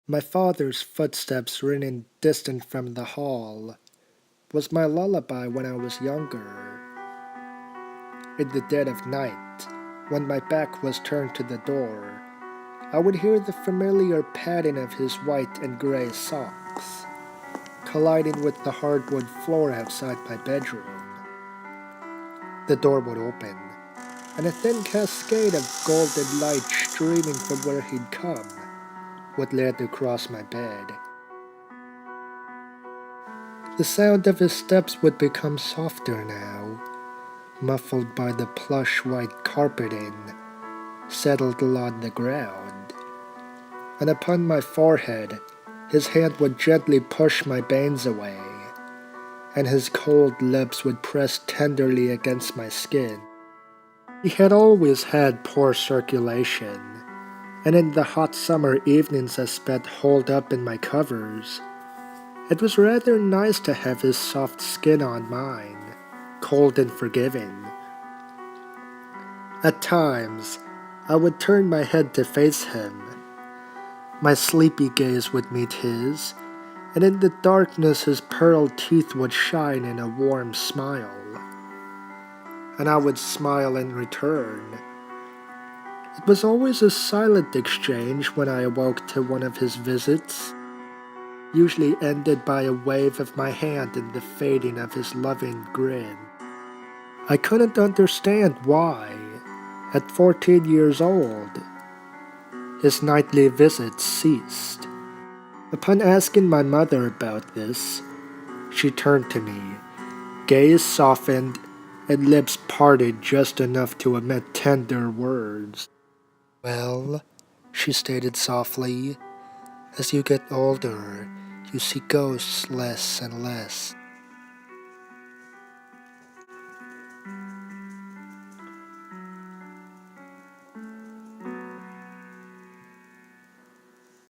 My father's footsteps ringing distant from the hall was my lullaby when I was younger. In the dead of night, when my back was turned to the door, I would hear the familiar padding of his white and gray socks, colliding with the hardwood floor outside my bedroom. The door would open, and a thin cascade of golden light streaming from where he'd come would land across my bed. The sound of his steps would become softer now, muffled by the plush white carpeting settled along the ground, and upon my forehead his hand would gently push my bangs away, and his cold lips would press tenderly against my skin. He had always had poor circulation, and in the hot summer evenings I spent holed up in my covers, it was rather nice to have his soft skin on mine, cold and forgiving. At times, I would turn my head to face him. My sleepy gaze would meet his, and in the darkness his pearl teeth would shine in a warm smile. And I would smile in return. It was always a silent exchange when I awoke to one of his visits, usually ended by a wave of my hand and the fading of his loving grin. I couldn't understand why, at 14 years old, his nightly visits ceased. Upon asking my mother about this, she turned to me, gaze softened, and lips parted just enough to emit tender words. "Well," she stated softly, "as you get older, you see ghosts less and less."